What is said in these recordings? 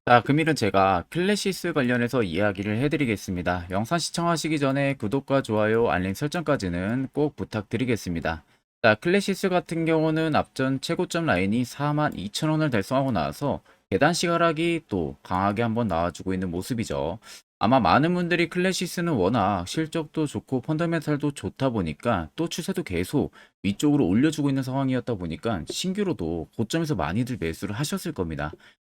자, 금일은 제가 클래시스 관련해서 이야기를 해드리겠습니다. 영상 시청하시기 전에 구독과 좋아요, 알림 설정까지는 꼭 부탁드리겠습니다. 자, 클래시스 같은 경우는 앞전 최고점 라인이 42,000원을 달성하고 나서 계단식 하락이 또 강하게 한번 나와주고 있는 모습이죠. 아마 많은 분들이 클래시스는 워낙 실적도 좋고 펀더멘탈도 좋다 보니까 또 추세도 계속 위쪽으로 올려주고 있는 상황이었다 보니까 신규로도 고점에서 많이들 매수를 하셨을 겁니다.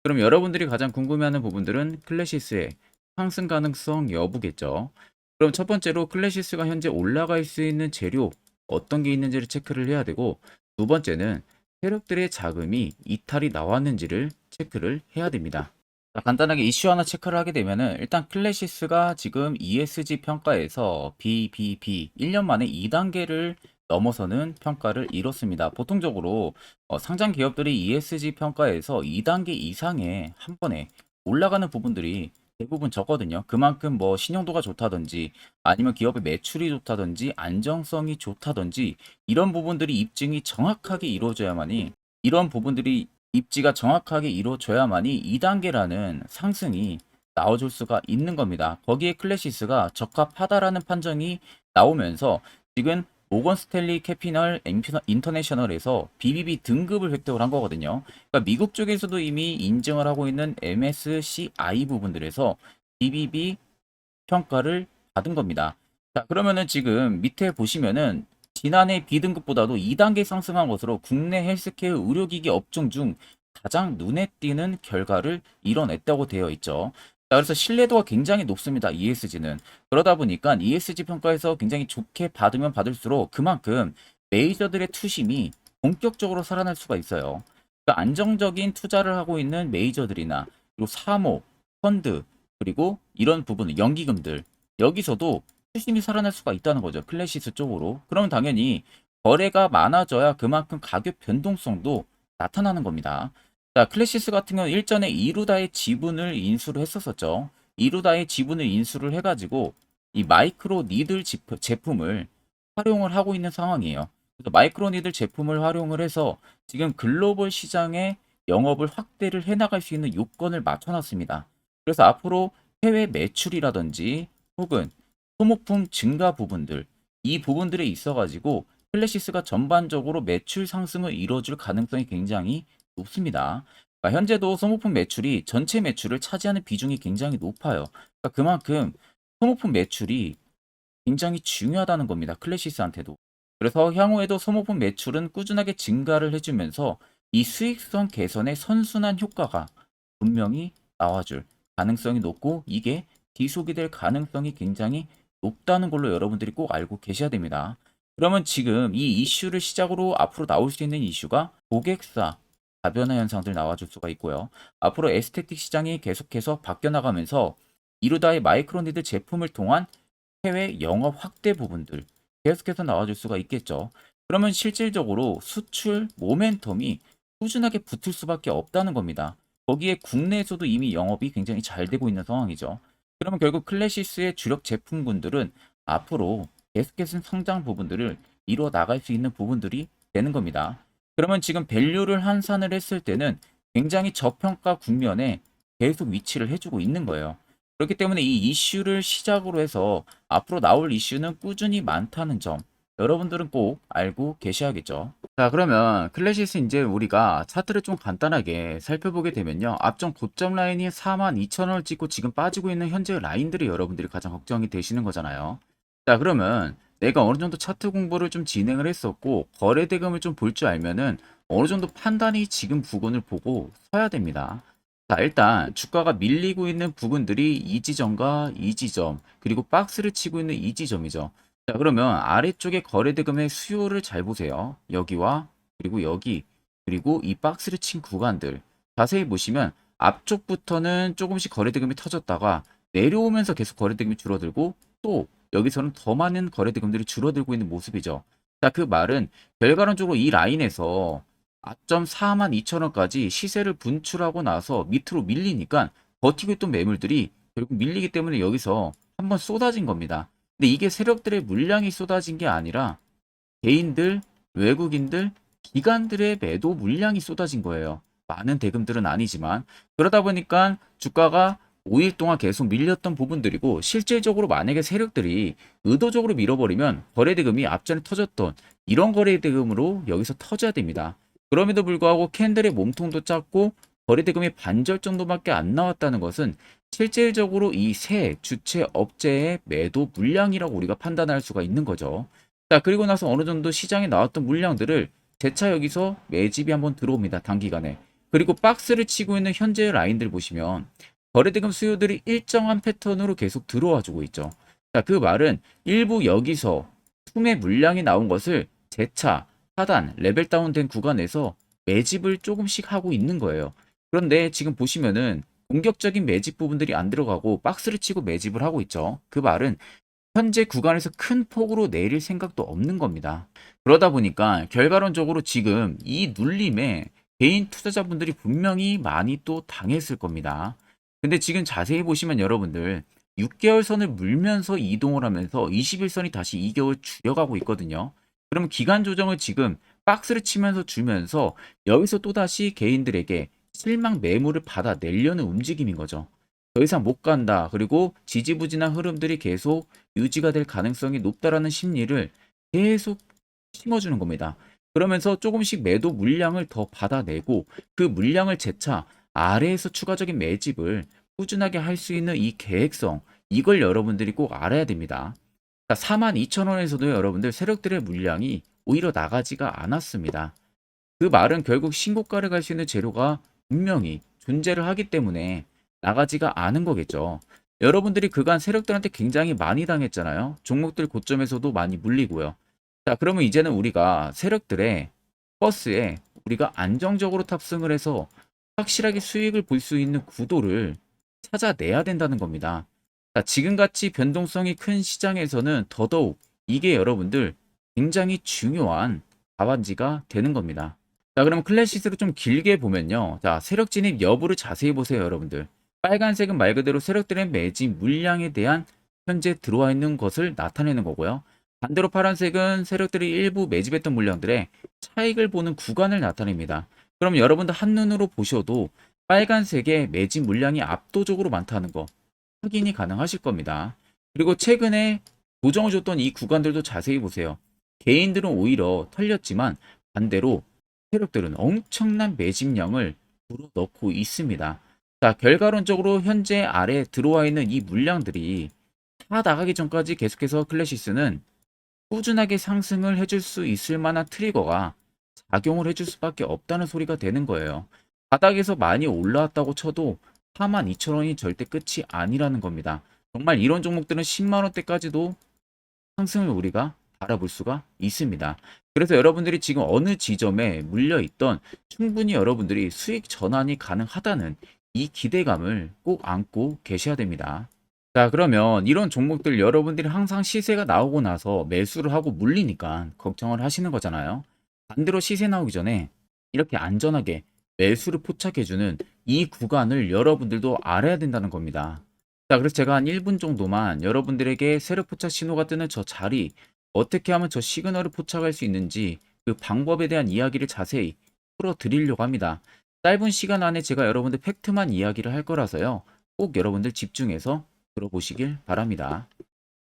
그럼 여러분들이 가장 궁금해하는 부분들은 클래시스의 상승 가능성 여부겠죠. 그럼 첫 번째로 클래시스가 현재 올라갈 수 있는 재료 어떤 게 있는지를 체크를 해야 되고, 두 번째는 세력들의 자금이 이탈이 나왔는지를 체크를 해야 됩니다. 자, 간단하게 이슈 하나 체크를 하게 되면은 일단 클래시스가 지금 ESG 평가에서 BBB 1년 만에 2단계를 넘어서는 평가를 이뤘습니다. 보통적으로 상장 기업들이 ESG 평가에서 2단계 이상의 한 번에 올라가는 부분들이 대부분 적거든요. 그만큼 뭐 신용도가 좋다든지 아니면 기업의 매출이 좋다든지 안정성이 좋다든지 이런 부분들이 입증이 정확하게 이루어져야만이, 이런 부분들이 입지가 정확하게 이루어져야만이 2단계라는 상승이 나와줄 수가 있는 겁니다. 거기에 클래시스가 적합하다라는 판정이 나오면서 지금 모건 스탠리 캐피널 인터내셔널에서 BBB 등급을 획득을 한 거거든요. 그러니까 미국 쪽에서도 이미 인증을 하고 있는 MSCI 부분들에서 BBB 평가를 받은 겁니다. 자, 그러면은 지금 밑에 보시면은 지난해 B등급보다도 2단계 상승한 것으로 국내 헬스케어 의료기기 업종 중 가장 눈에 띄는 결과를 이뤄냈다고 되어 있죠. 자, 그래서 신뢰도가 굉장히 높습니다. ESG는. 그러다 보니까 ESG 평가에서 굉장히 좋게 받으면 받을수록 그만큼 메이저들의 투심이 본격적으로 살아날 수가 있어요. 그러니까 안정적인 투자를 하고 있는 메이저들이나 그리고 사모, 펀드, 그리고 이런 부분, 연기금들, 여기서도 수심이 살아날 수가 있다는 거죠. 클래시스 쪽으로. 그러면 당연히 거래가 많아져야 그만큼 가격 변동성도 나타나는 겁니다. 자, 클래시스 같은 경우는 일전에 이루다의 지분을 인수를 했었었죠. 이루다의 지분을 인수를 해가지고 이 마이크로 니들 제품을 활용을 하고 있는 상황이에요. 그래서 마이크로 니들 제품을 활용을 해서 지금 글로벌 시장에 영업을 확대를 해나갈 수 있는 요건을 맞춰놨습니다. 그래서 앞으로 해외 매출이라든지 혹은 소모품 증가 부분들, 이 부분들에 있어가지고 클래시스가 전반적으로 매출 상승을 이뤄줄 가능성이 굉장히 높습니다. 그러니까 현재도 소모품 매출이 전체 매출을 차지하는 비중이 굉장히 높아요. 그러니까 그만큼 소모품 매출이 굉장히 중요하다는 겁니다. 클래시스한테도. 그래서 향후에도 소모품 매출은 꾸준하게 증가를 해주면서 이 수익성 개선의 선순환 효과가 분명히 나와줄 가능성이 높고, 이게 지속이 될 가능성이 굉장히 높다는 걸로 여러분들이 꼭 알고 계셔야 됩니다. 그러면 지금 이 이슈를 시작으로 앞으로 나올 수 있는 이슈가 고객사 다변화 현상들 나와줄 수가 있고요. 앞으로 에스테틱 시장이 계속해서 바뀌어 나가면서 이루다의 마이크로니드 제품을 통한 해외 영업 확대 부분들 계속해서 나와줄 수가 있겠죠. 그러면 실질적으로 수출 모멘텀이 꾸준하게 붙을 수밖에 없다는 겁니다. 거기에 국내에서도 이미 영업이 굉장히 잘 되고 있는 상황이죠. 그러면 결국 클래시스의 주력 제품군들은 앞으로 계속해서 성장 부분들을 이루어 나갈 수 있는 부분들이 되는 겁니다. 그러면 지금 밸류를 환산을 했을 때는 굉장히 저평가 국면에 계속 위치를 해주고 있는 거예요. 그렇기 때문에 이 이슈를 시작으로 해서 앞으로 나올 이슈는 꾸준히 많다는 점, 여러분들은 꼭 알고 계셔야겠죠. 자, 그러면 클래시스 이제 우리가 차트를 좀 간단하게 살펴보게 되면요. 앞전 고점 라인이 42,000원을 찍고 지금 빠지고 있는 현재 라인들이 여러분들이 가장 걱정이 되시는 거잖아요. 자, 그러면 내가 어느 정도 차트 공부를 좀 진행을 했었고 거래 대금을 좀 볼 줄 알면은 어느 정도 판단이 지금 부근을 보고 서야 됩니다. 자, 일단 주가가 밀리고 있는 부분들이 이 지점과 이 지점, 그리고 박스를 치고 있는 이 지점이죠. 자, 그러면 아래쪽에 거래대금의 수요를 잘 보세요. 여기와 그리고 여기, 그리고 이 박스를 친 구간들 자세히 보시면 앞쪽부터는 조금씩 거래대금이 터졌다가 내려오면서 계속 거래대금이 줄어들고, 또 여기서는 더 많은 거래대금들이 줄어들고 있는 모습이죠. 자, 그 말은 결과론적으로 이 라인에서 4.42,000원까지 시세를 분출하고 나서 밑으로 밀리니까 버티고 있던 매물들이 결국 밀리기 때문에 여기서 한번 쏟아진 겁니다. 근데 이게 세력들의 물량이 쏟아진 게 아니라 개인들, 외국인들, 기관들의 매도 물량이 쏟아진 거예요. 많은 대금들은 아니지만 그러다 보니까 주가가 5일 동안 계속 밀렸던 부분들이고 실질적으로 만약에 세력들이 의도적으로 밀어버리면 거래대금이 앞전에 터졌던 이런 거래대금으로 여기서 터져야 됩니다. 그럼에도 불구하고 캔들의 몸통도 작고 거래대금이 반절 정도밖에 안 나왔다는 것은 실질적으로 이 세 주체 업체의 매도 물량이라고 우리가 판단할 수가 있는 거죠. 자, 그리고 나서 어느 정도 시장에 나왔던 물량들을 재차 여기서 매집이 한번 들어옵니다. 단기간에. 그리고 박스를 치고 있는 현재의 라인들 보시면 거래대금 수요들이 일정한 패턴으로 계속 들어와 주고 있죠. 자, 그 말은 일부 여기서 투매 물량이 나온 것을 재차 하단 레벨 다운된 구간에서 매집을 조금씩 하고 있는 거예요. 그런데 지금 보시면은 공격적인 매집 부분들이 안 들어가고 박스를 치고 매집을 하고 있죠. 그 말은 현재 구간에서 큰 폭으로 내릴 생각도 없는 겁니다. 그러다 보니까 결과론적으로 지금 이 눌림에 개인 투자자분들이 분명히 많이 또 당했을 겁니다. 근데 지금 자세히 보시면 여러분들 6개월 선을 물면서 이동을 하면서 21선이 다시 2개월 줄여가고 있거든요. 그럼 기간 조정을 지금 박스를 치면서 주면서 여기서 또다시 개인들에게 실망 매물을 받아내려는 움직임인 거죠. 더 이상 못 간다. 그리고 지지부진한 흐름들이 계속 유지가 될 가능성이 높다라는 심리를 계속 심어주는 겁니다. 그러면서 조금씩 매도 물량을 더 받아내고 그 물량을 재차 아래에서 추가적인 매집을 꾸준하게 할 수 있는 이 계획성, 이걸 여러분들이 꼭 알아야 됩니다. 42,000원에서도 여러분들 세력들의 물량이 오히려 나가지가 않았습니다. 그 말은 결국 신고가를 갈 수 있는 재료가 분명히 존재를 하기 때문에 나가지가 않은 거겠죠. 여러분들이 그간 세력들한테 굉장히 많이 당했잖아요. 종목들 고점에서도 많이 물리고요. 자, 그러면 이제는 우리가 세력들의 버스에 우리가 안정적으로 탑승을 해서 확실하게 수익을 볼 수 있는 구도를 찾아내야 된다는 겁니다. 자, 지금같이 변동성이 큰 시장에서는 더더욱 이게 여러분들 굉장히 중요한 답안지가 되는 겁니다. 자, 그럼 클래시스로 좀 길게 보면요. 자, 세력 진입 여부를 자세히 보세요, 여러분들. 빨간색은 말 그대로 세력들의 매집 물량에 대한 현재 들어와 있는 것을 나타내는 거고요. 반대로 파란색은 세력들이 일부 매집했던 물량들의 차익을 보는 구간을 나타냅니다. 그럼 여러분들 한눈으로 보셔도 빨간색의 매집 물량이 압도적으로 많다는 거 확인이 가능하실 겁니다. 그리고 최근에 조정을 줬던 이 구간들도 자세히 보세요. 개인들은 오히려 털렸지만 반대로 세력들은 엄청난 매집량을 불어넣고 있습니다. 자, 결과론적으로 현재 아래에 들어와 있는 이 물량들이 다 나가기 전까지 계속해서 클래시스는 꾸준하게 상승을 해줄 수 있을 만한 트리거가 작용을 해줄 수밖에 없다는 소리가 되는 거예요. 바닥에서 많이 올라왔다고 쳐도 42,000원이 절대 끝이 아니라는 겁니다. 정말 이런 종목들은 10만원대까지도 상승을 우리가 바라볼 수가 있습니다. 그래서 여러분들이 지금 어느 지점에 물려있던 충분히 여러분들이 수익 전환이 가능하다는 이 기대감을 꼭 안고 계셔야 됩니다. 자, 그러면 이런 종목들 여러분들이 항상 시세가 나오고 나서 매수를 하고 물리니까 걱정을 하시는 거잖아요. 반대로 시세 나오기 전에 이렇게 안전하게 매수를 포착해주는 이 구간을 여러분들도 알아야 된다는 겁니다. 자, 그래서 제가 한 1분 정도만 여러분들에게 세력 포착 신호가 뜨는 저 자리, 어떻게 하면 저 시그널을 포착할 수 있는지 그 방법에 대한 이야기를 자세히 풀어드리려고 합니다. 짧은 시간 안에 제가 여러분들 팩트만 이야기를 할 거라서요. 꼭 여러분들 집중해서 들어보시길 바랍니다.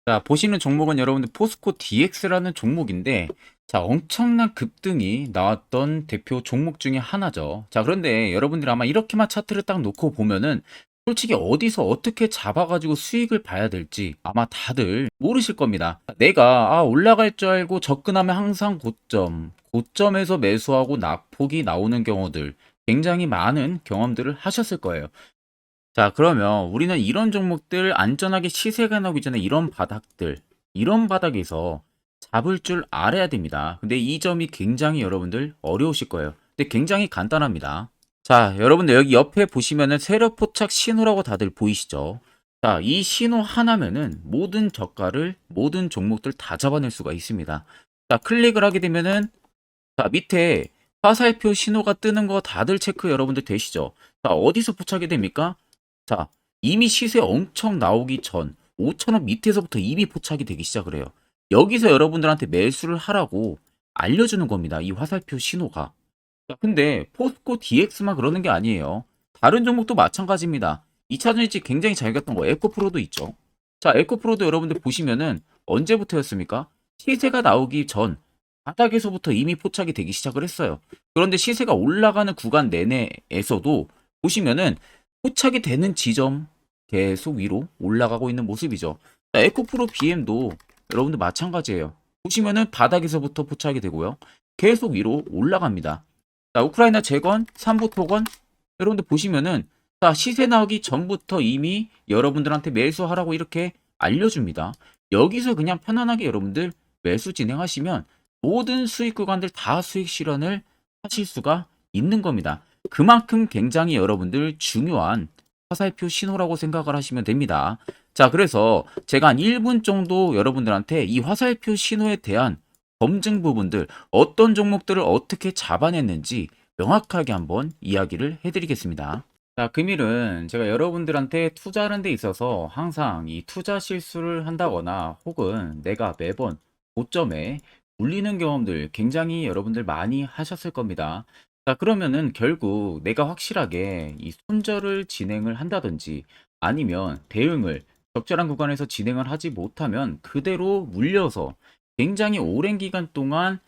자, 보시는 종목은 여러분들 포스코 DX라는 종목인데, 자, 엄청난 급등이 나왔던 대표 종목 중에 하나죠. 자, 그런데 여러분들이 아마 이렇게만 차트를 딱 놓고 보면은 솔직히 어디서 어떻게 잡아가지고 수익을 봐야 될지 아마 다들 모르실 겁니다. 내가 올라갈 줄 알고 접근하면 항상 고점에서 매수하고 낙폭이 나오는 경우들 굉장히 많은 경험들을 하셨을 거예요. 자, 그러면 우리는 이런 종목들 안전하게 시세가 나오기 전에 이런 바닥에서 잡을 줄 알아야 됩니다. 근데 이 점이 굉장히 여러분들 어려우실 거예요. 근데 굉장히 간단합니다. 자, 여러분들 여기 옆에 보시면은 세력 포착 신호라고 다들 보이시죠? 자, 이 신호 하나면은 모든 저가를 모든 종목들 다 잡아낼 수가 있습니다. 자, 클릭을 하게 되면은 자, 밑에 화살표 신호가 뜨는 거 다들 체크 여러분들 되시죠? 자, 어디서 포착이 됩니까? 자, 이미 시세 엄청 나오기 전 5,000원 밑에서부터 이미 포착이 되기 시작을 해요. 여기서 여러분들한테 매수를 하라고 알려주는 겁니다. 이 화살표 신호가. 자, 근데 포스코 DX만 그러는 게 아니에요. 다른 종목도 마찬가지입니다. 2차전 일찍 굉장히 잘 갔던 거 에코프로도 있죠. 자, 에코프로도 여러분들 보시면은 언제부터였습니까? 시세가 나오기 전 바닥에서부터 이미 포착이 되기 시작을 했어요. 그런데 시세가 올라가는 구간 내내에서도 보시면은 포착이 되는 지점 계속 위로 올라가고 있는 모습이죠. 자, 에코프로 BM도 여러분들 마찬가지예요. 보시면은 바닥에서부터 포착이 되고요. 계속 위로 올라갑니다. 자, 우크라이나 재건, 삼부 토건, 여러분들 보시면은, 자, 시세 나오기 전부터 이미 여러분들한테 매수하라고 이렇게 알려줍니다. 여기서 그냥 편안하게 여러분들 매수 진행하시면 모든 수익 구간들 다 수익 실현을 하실 수가 있는 겁니다. 그만큼 굉장히 여러분들 중요한 화살표 신호라고 생각을 하시면 됩니다. 자, 그래서 제가 한 1분 정도 여러분들한테 이 화살표 신호에 대한 검증 부분들, 어떤 종목들을 어떻게 잡아냈는지 명확하게 한번 이야기를 해드리겠습니다. 자, 금일은 제가 여러분들한테 투자하는 데 있어서 항상 이 투자 실수를 한다거나 혹은 내가 매번 고점에 물리는 경험들 굉장히 여러분들 많이 하셨을 겁니다. 자, 그러면은 결국 내가 확실하게 이 손절을 진행을 한다든지 아니면 대응을 적절한 구간에서 진행을 하지 못하면 그대로 물려서 굉장히 오랜 기간 동안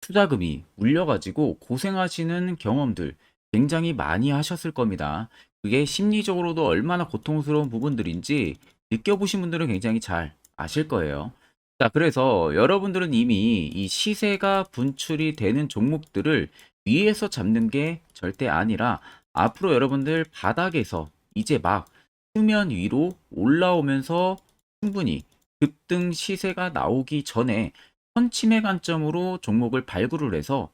투자금이 물려가지고 고생하시는 경험들 굉장히 많이 하셨을 겁니다. 그게 심리적으로도 얼마나 고통스러운 부분들인지 느껴보신 분들은 굉장히 잘 아실 거예요. 자, 그래서 여러분들은 이미 이 시세가 분출이 되는 종목들을 위에서 잡는 게 절대 아니라 앞으로 여러분들 바닥에서 이제 막 수면 위로 올라오면서 충분히 급등 시세가 나오기 전에 선침의 관점으로 종목을 발굴을 해서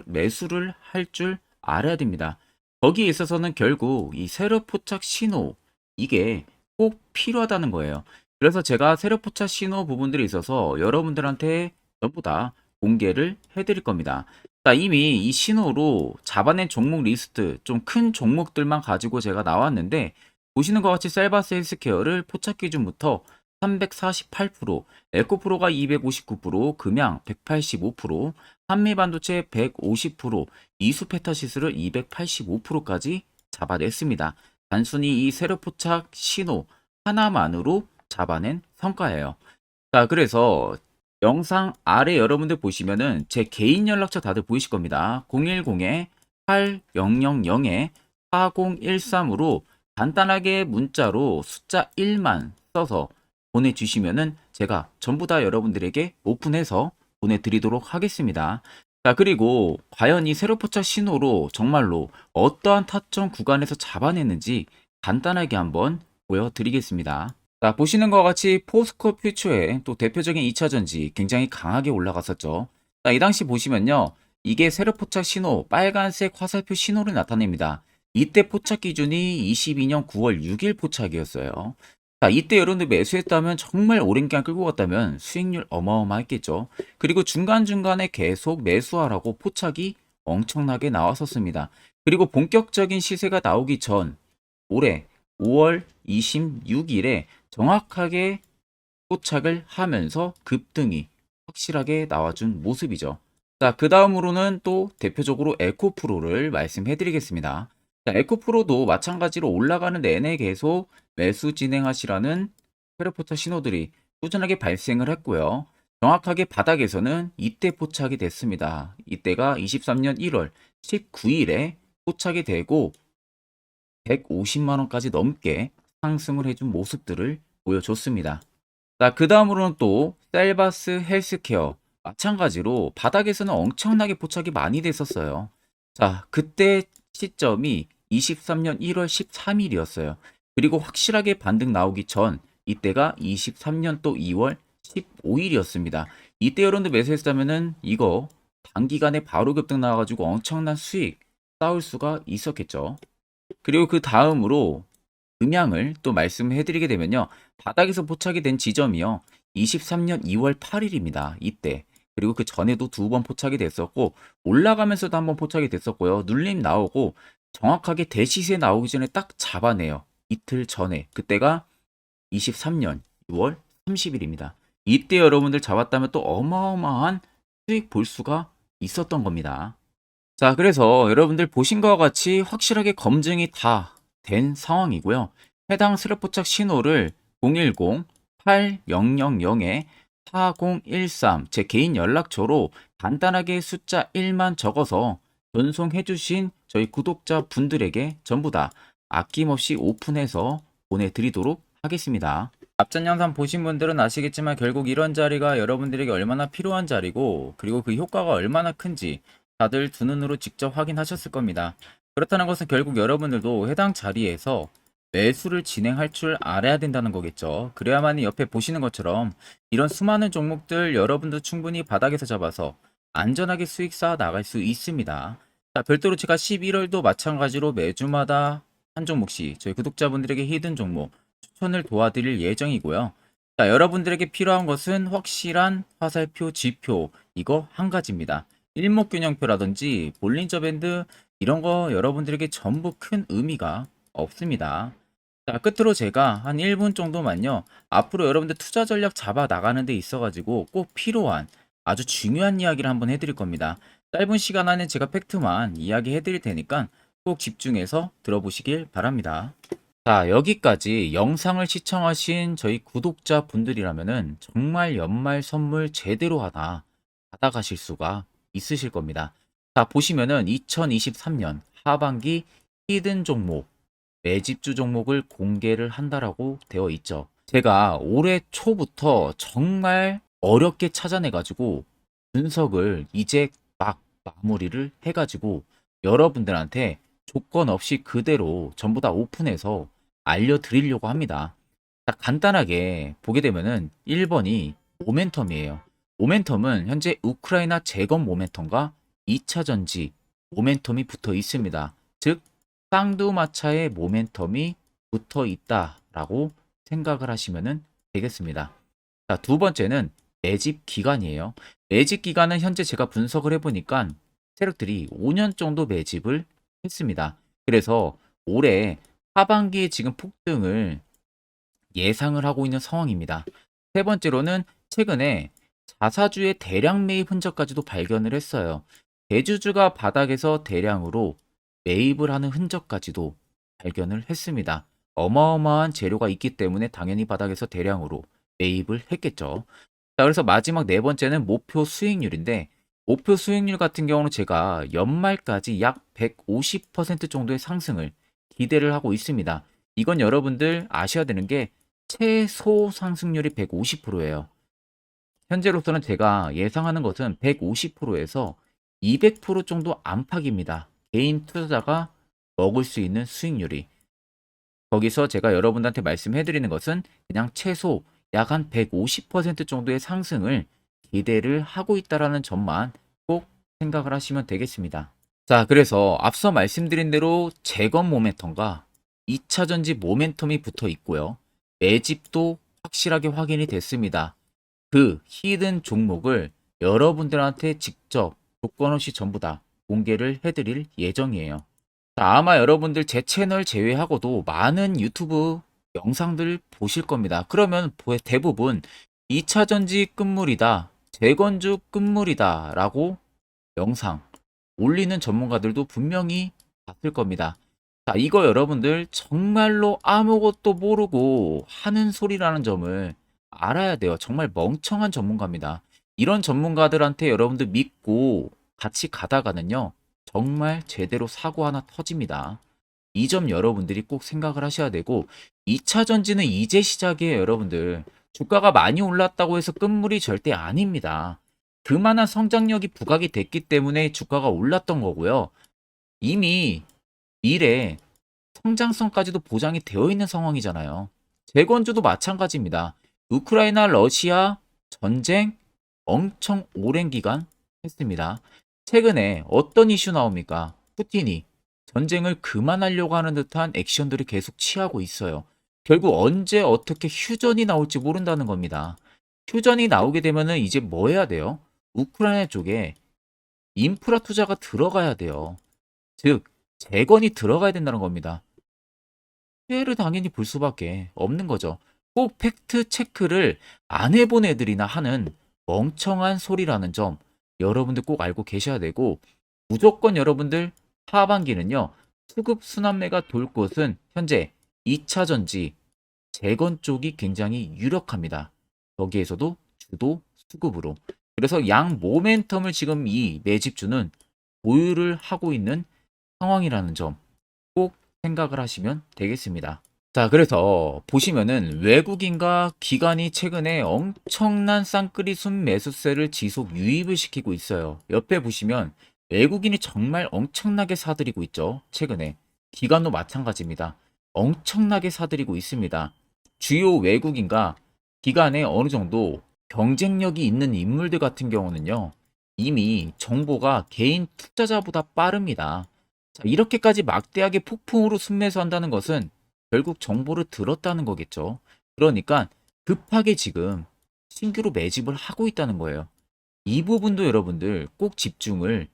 매수를 할 줄 알아야 됩니다. 거기에 있어서는 결국 이 세력 포착 신호 이게 꼭 필요하다는 거예요. 그래서 제가 세력 포착 신호 부분들이 있어서 여러분들한테 전부 다 공개를 해드릴 겁니다. 자, 이미 이 신호로 잡아낸 종목 리스트 좀 큰 종목들만 가지고 제가 나왔는데 보시는 것 같이 셀바스 헬스케어를 포착 기준부터 348%, 에코프로가 259%, 금양 185%, 한미반도체 150%, 이수페타시스를 285%까지 잡아냈습니다. 단순히 이 세력포착 신호 하나만으로 잡아낸 성과예요. 자, 그래서 영상 아래 여러분들 보시면은 제 개인 연락처 다들 보이실 겁니다. 010-8013-4013으로 간단하게 문자로 숫자 1만 써서 보내주시면은 제가 전부 다 여러분들에게 오픈해서 보내드리도록 하겠습니다. 자, 그리고 과연 이 세로포착 신호로 정말로 어떠한 타점 구간에서 잡아냈는지 간단하게 한번 보여드리겠습니다. 자, 보시는 것과 같이 포스코 퓨처의 또 대표적인 2차 전지 굉장히 강하게 올라갔었죠. 자, 이 당시 보시면요. 이게 세력 포착 신호, 빨간색 화살표 신호를 나타냅니다. 이때 포착 기준이 22년 9월 6일 포착이었어요. 자, 이때 여러분들 매수했다면 정말 오랜 기간 끌고 갔다면 수익률 어마어마했겠죠. 그리고 중간중간에 계속 매수하라고 포착이 엄청나게 나왔었습니다. 그리고 본격적인 시세가 나오기 전 올해 5월 26일에 정확하게 포착을 하면서 급등이 확실하게 나와준 모습이죠. 자, 그 다음으로는 또 대표적으로 에코프로를 말씀해 드리겠습니다. 자, 에코프로도 마찬가지로 올라가는 내내 계속 매수 진행하시라는 페르포차 신호들이 꾸준하게 발생을 했고요. 정확하게 바닥에서는 이때 포착이 됐습니다. 이때가 23년 1월 19일에 포착이 되고 150만 원까지 넘게 상승을 해준 모습들을 보여줬습니다. 자, 그 다음으로는 또 셀바스 헬스케어 마찬가지로 바닥에서는 엄청나게 포착이 많이 됐었어요. 자, 그때 시점이 23년 1월 13일이었어요. 그리고 확실하게 반등 나오기 전 이때가 23년 또 2월 15일이었습니다. 이때 여러분들 매수했다면은 이거 단기간에 바로 급등 나와가지고 엄청난 수익 쌓을 수가 있었겠죠. 그리고 그 다음으로 음향을 또 말씀해 드리게 되면요. 바닥에서 포착이 된 지점이요. 23년 2월 8일입니다. 이때. 그리고 그 전에도 두 번 포착이 됐었고 올라가면서도 한번 포착이 됐었고요. 눌림 나오고 정확하게 대시세 나오기 전에 딱 잡아내요. 이틀 전에. 그때가 23년 6월 30일입니다. 이때 여러분들 잡았다면 또 어마어마한 수익 볼 수가 있었던 겁니다. 자, 그래서 여러분들 보신 것과 같이 확실하게 검증이 다 된 상황이고요. 해당 슬로포착 신호를 010-8000-4013 제 개인 연락처로 간단하게 숫자 1만 적어서 전송해 주신 저희 구독자 분들에게 전부 다 아낌없이 오픈해서 보내드리도록 하겠습니다. 앞전 영상 보신 분들은 아시겠지만 결국 이런 자리가 여러분들에게 얼마나 필요한 자리고, 그리고 그 효과가 얼마나 큰지 다들 두 눈으로 직접 확인하셨을 겁니다. 그렇다는 것은 결국 여러분들도 해당 자리에서 매수를 진행할 줄 알아야 된다는 거겠죠. 그래야만 옆에 보시는 것처럼 이런 수많은 종목들 여러분도 충분히 바닥에서 잡아서 안전하게 수익 쌓아 나갈 수 있습니다. 자, 별도로 제가 11월도 마찬가지로 매주마다 한 종목씩 저희 구독자분들에게 히든 종목 추천을 도와드릴 예정이고요. 자, 여러분들에게 필요한 것은 확실한 화살표, 지표, 이거 한 가지입니다. 일목균형표라든지 볼린저 밴드 이런 거 여러분들에게 전부 큰 의미가 없습니다. 자, 끝으로 제가 한 1분 정도만요. 앞으로 여러분들 투자 전략 잡아 나가는 데 있어가지고 꼭 필요한 아주 중요한 이야기를 한번 해드릴 겁니다. 짧은 시간 안에 제가 팩트만 이야기 해드릴 테니까 꼭 집중해서 들어보시길 바랍니다. 자, 여기까지 영상을 시청하신 저희 구독자 분들이라면은 정말 연말 선물 제대로 하나 받아가실 수가 있으실 겁니다. 자, 보시면은 2023년 하반기 히든 종목, 매집주 종목을 공개를 한다라고 되어 있죠. 제가 올해 초부터 정말 어렵게 찾아내가지고 분석을 이제 막 마무리를 해가지고 여러분들한테 조건 없이 그대로 전부 다 오픈해서 알려드리려고 합니다. 자, 간단하게 보게 되면은 1번이 모멘텀이에요. 모멘텀은 현재 우크라이나 재건 모멘텀과 2차 전지 모멘텀이 붙어 있습니다. 즉, 쌍두마차의 모멘텀이 붙어 있다라고 생각을 하시면 되겠습니다. 자, 두 번째는 매집 기간이에요. 매집 기간은 현재 제가 분석을 해보니까 세력들이 5년 정도 매집을 했습니다. 그래서 올해 하반기에 지금 폭등을 예상을 하고 있는 상황입니다. 세 번째로는 최근에 자사주의 대량 매입 흔적까지도 발견을 했어요. 대주주가 바닥에서 대량으로 매입을 하는 흔적까지도 발견을 했습니다. 어마어마한 재료가 있기 때문에 당연히 바닥에서 대량으로 매입을 했겠죠. 자, 그래서 마지막 네 번째는 목표 수익률인데, 목표 수익률 같은 경우는 제가 연말까지 약 150% 정도의 상승을 기대를 하고 있습니다. 이건 여러분들 아셔야 되는 게 최소 상승률이 150%예요. 현재로서는 제가 예상하는 것은 150%에서 200% 정도 안팎입니다. 개인 투자자가 먹을 수 있는 수익률이. 거기서 제가 여러분들한테 말씀해 드리는 것은 그냥 최소 약 한 150% 정도의 상승을 기대를 하고 있다라는 점만 꼭 생각을 하시면 되겠습니다. 자, 그래서 앞서 말씀드린 대로 재건 모멘텀과 2차 전지 모멘텀이 붙어 있고요. 매집도 확실하게 확인이 됐습니다. 그 히든 종목을 여러분들한테 직접 조건 없이 전부 다 공개를 해드릴 예정이에요. 자, 아마 여러분들 제 채널 제외하고도 많은 유튜브 영상들 보실 겁니다. 그러면 대부분 2차 전지 끝물이다, 재건주 끝물이다 라고 영상 올리는 전문가들도 분명히 봤을 겁니다. 자, 이거 여러분들 정말로 아무것도 모르고 하는 소리라는 점을 알아야 돼요. 정말 멍청한 전문가입니다. 이런 전문가들한테 여러분들 믿고 같이 가다가는요, 정말 제대로 사고 하나 터집니다. 이 점 여러분들이 꼭 생각을 하셔야 되고, 2차 전지는 이제 시작이에요, 여러분들. 주가가 많이 올랐다고 해서 끝물이 절대 아닙니다. 그만한 성장력이 부각이 됐기 때문에 주가가 올랐던 거고요. 이미 미래 성장성까지도 보장이 되어 있는 상황이잖아요. 재건주도 마찬가지입니다. 우크라이나 러시아 전쟁 엄청 오랜 기간 했습니다. 최근에 어떤 이슈 나옵니까? 푸틴이 전쟁을 그만하려고 하는 듯한 액션들을 계속 취하고 있어요. 결국 언제 어떻게 휴전이 나올지 모른다는 겁니다. 휴전이 나오게 되면은 이제 뭐 해야 돼요? 우크라이나 쪽에 인프라 투자가 들어가야 돼요. 즉, 재건이 들어가야 된다는 겁니다. 피해를 당연히 볼 수밖에 없는 거죠. 꼭 팩트 체크를 안 해본 애들이나 하는 멍청한 소리라는 점 여러분들 꼭 알고 계셔야 되고, 무조건 여러분들 하반기는요. 수급 순환매가 돌 곳은 현재 2차 전지, 재건 쪽이 굉장히 유력합니다. 거기에서도 주도 수급으로. 그래서 양 모멘텀을 지금 이 매집주는 보유를 하고 있는 상황이라는 점 꼭 생각을 하시면 되겠습니다. 자, 그래서 보시면은 외국인과 기관이 최근에 엄청난 쌍끌이 순 매수세를 지속 유입을 시키고 있어요. 옆에 보시면 외국인이 정말 엄청나게 사들이고 있죠. 최근에. 기관도 마찬가지입니다. 엄청나게 사들이고 있습니다. 주요 외국인과 기관에 어느 정도 경쟁력이 있는 인물들 같은 경우는요. 이미 정보가 개인 투자자보다 빠릅니다. 자, 이렇게까지 막대하게 폭풍으로 순매수한다는 것은 결국 정보를 들었다는 거겠죠. 그러니까 급하게 지금 신규로 매집을 하고 있다는 거예요. 이 부분도 여러분들 꼭 집중을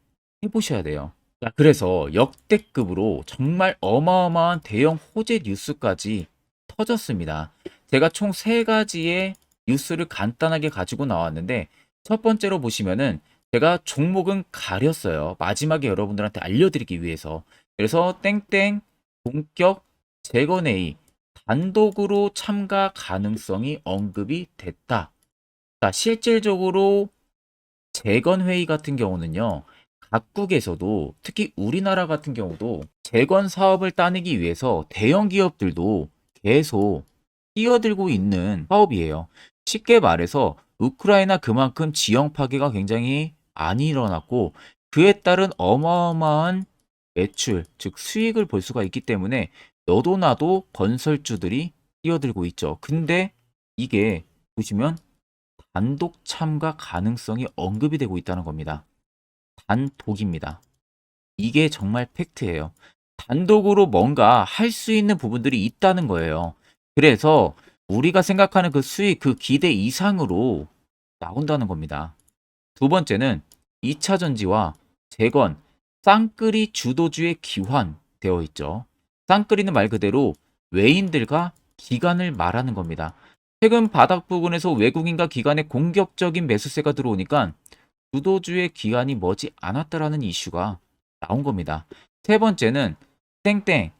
해보셔야 돼요. 자, 그래서 역대급으로 정말 어마어마한 대형 호재 뉴스까지 터졌습니다. 제가 총 3가지의 뉴스를 간단하게 가지고 나왔는데 첫 번째로 보시면은 제가 종목은 가렸어요. 마지막에 여러분들한테 알려드리기 위해서. 그래서 땡땡 본격 재건회의 단독으로 참가 가능성이 언급이 됐다. 자, 실질적으로 재건회의 같은 경우는요. 각국에서도 특히 우리나라 같은 경우도 재건 사업을 따내기 위해서 대형 기업들도 계속 뛰어들고 있는 사업이에요. 쉽게 말해서 우크라이나 그만큼 지형 파괴가 굉장히 많이 일어났고 그에 따른 어마어마한 매출, 즉 수익을 볼 수가 있기 때문에 너도 나도 건설주들이 뛰어들고 있죠. 근데 이게 보시면 단독 참가 가능성이 언급이 되고 있다는 겁니다. 단독입니다. 이게 정말 팩트예요. 단독으로 뭔가 할 수 있는 부분들이 있다는 거예요. 그래서 우리가 생각하는 그 수익, 그 기대 이상으로 나온다는 겁니다. 두 번째는 2차 전지와 재건, 쌍끌이 주도주의 기환되어 있죠. 쌍끌이는 말 그대로 외인들과 기관을 말하는 겁니다. 최근 바닥 부근에서 외국인과 기관의 공격적인 매수세가 들어오니까 주도주의 기관이 머지 않았다라는 이슈가 나온 겁니다. 세 번째는 땡땡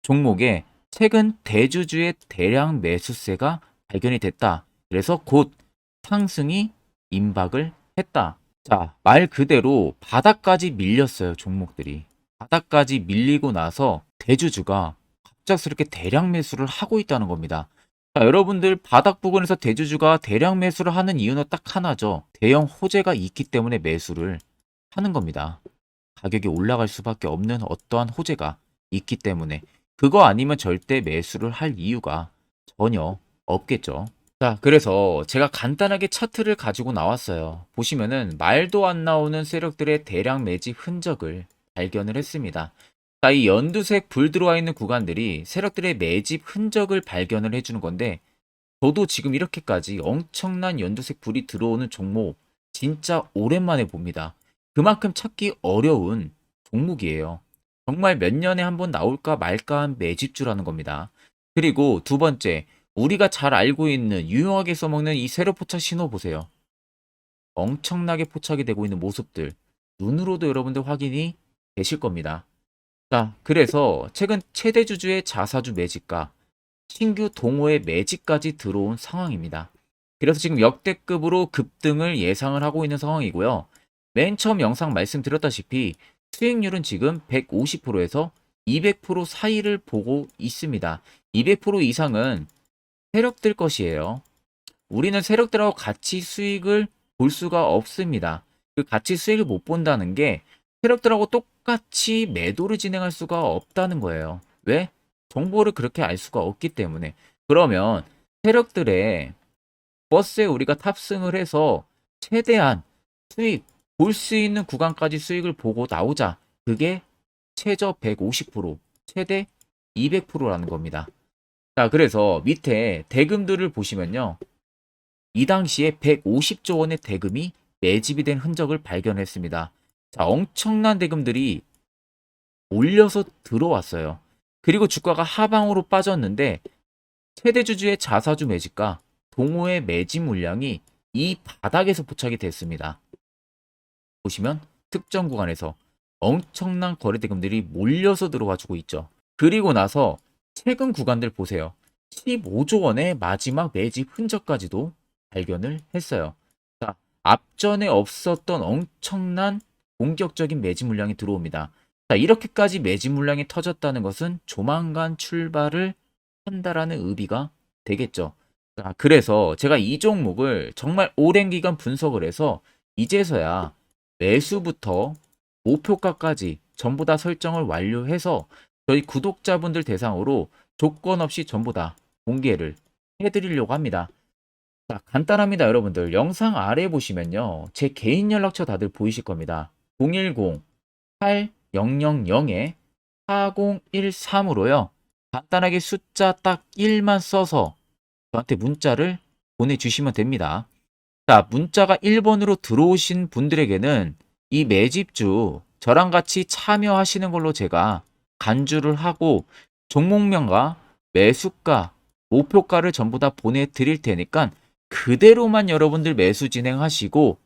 종목에 최근 대주주의 대량 매수세가 발견이 됐다. 그래서 곧 상승이 임박을 했다. 자, 말 그대로 바닥까지 밀렸어요, 종목들이. 바닥까지 밀리고 나서 대주주가 갑작스럽게 대량 매수를 하고 있다는 겁니다. 자, 여러분들 바닥 부근에서 대주주가 대량 매수를 하는 이유는 딱 하나죠. 대형 호재가 있기 때문에 매수를 하는 겁니다. 가격이 올라갈 수밖에 없는 어떠한 호재가 있기 때문에 그거 아니면 절대 매수를 할 이유가 전혀 없겠죠. 자, 그래서 제가 간단하게 차트를 가지고 나왔어요. 보시면은 말도 안 나오는 세력들의 대량 매집 흔적을 발견을 했습니다. 자, 이 연두색 불 들어와 있는 구간들이 세력들의 매집 흔적을 발견을 해주는 건데 저도 지금 이렇게까지 엄청난 연두색 불이 들어오는 종목 진짜 오랜만에 봅니다. 그만큼 찾기 어려운 종목이에요. 정말 몇 년에 한 번 나올까 말까 한 매집주라는 겁니다. 그리고 두 번째, 우리가 잘 알고 있는 유용하게 써먹는 이 세로 포착 신호 보세요. 엄청나게 포착이 되고 있는 모습들 눈으로도 여러분들 확인이 되실 겁니다. 자, 그래서 최근 최대 주주의 자사주 매집과 신규 동호회 매집까지 들어온 상황입니다. 그래서 지금 역대급으로 급등을 예상을 하고 있는 상황이고요. 맨 처음 영상 말씀드렸다시피 수익률은 지금 150%에서 200% 사이를 보고 있습니다. 200% 이상은 세력들 것이에요. 우리는 세력들하고 같이 수익을 볼 수가 없습니다. 그 같이 수익을 못 본다는 게 세력들하고 똑같이 매도를 진행할 수가 없다는 거예요. 왜? 정보를 그렇게 알 수가 없기 때문에. 그러면 세력들의 버스에 우리가 탑승을 해서 최대한 수익 볼 수 있는 구간까지 수익을 보고 나오자. 그게 최저 150%, 최대 200%라는 겁니다. 자, 그래서 밑에 대금들을 보시면요. 이 당시에 150조 원의 대금이 매집이 된 흔적을 발견했습니다. 자, 엄청난 대금들이 올려서 들어왔어요. 그리고 주가가 하방으로 빠졌는데 최대 주주의 자사주 매집과 동호회 매집 물량이 이 바닥에서 포착이 됐습니다. 보시면 특정 구간에서 엄청난 거래대금들이 몰려서 들어와주고 있죠. 그리고 나서 최근 구간들 보세요. 15조 원의 마지막 매집 흔적까지도 발견을 했어요. 자, 앞전에 없었던 엄청난 공격적인 매집 물량이 들어옵니다. 자, 이렇게까지 매집 물량이 터졌다는 것은 조만간 출발을 한다라는 의미가 되겠죠. 자, 그래서 제가 이 종목을 정말 오랜 기간 분석을 해서 이제서야 매수부터 목표가까지 전부 다 설정을 완료해서 저희 구독자분들 대상으로 조건 없이 전부 다 공개를 해드리려고 합니다. 자, 간단합니다, 여러분들. 영상 아래 보시면요. 제 개인 연락처 다들 보이실 겁니다. 010-8013-4013으로요. 간단하게 숫자 딱 1만 써서 저한테 문자를 보내주시면 됩니다. 자, 문자가 1번으로 들어오신 분들에게는 이 매집주 저랑 같이 참여하시는 걸로 제가 간주를 하고 종목명과 매수가, 목표가를 전부 다 보내드릴 테니까 그대로만 여러분들 매수 진행하시고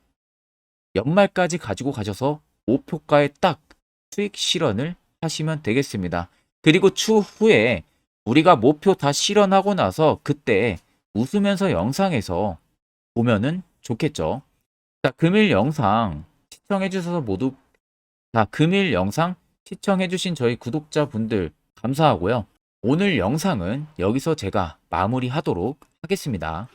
연말까지 가지고 가셔서 목표가에 딱 수익 실현을 하시면 되겠습니다. 그리고 추후에 우리가 목표 다 실현하고 나서 그때 웃으면서 영상에서 보면은 좋겠죠. 자, 금일 영상 시청해 주셔서 모두 금일 영상 시청해 주신 저희 구독자분들 감사하고요. 오늘 영상은 여기서 제가 마무리하도록 하겠습니다.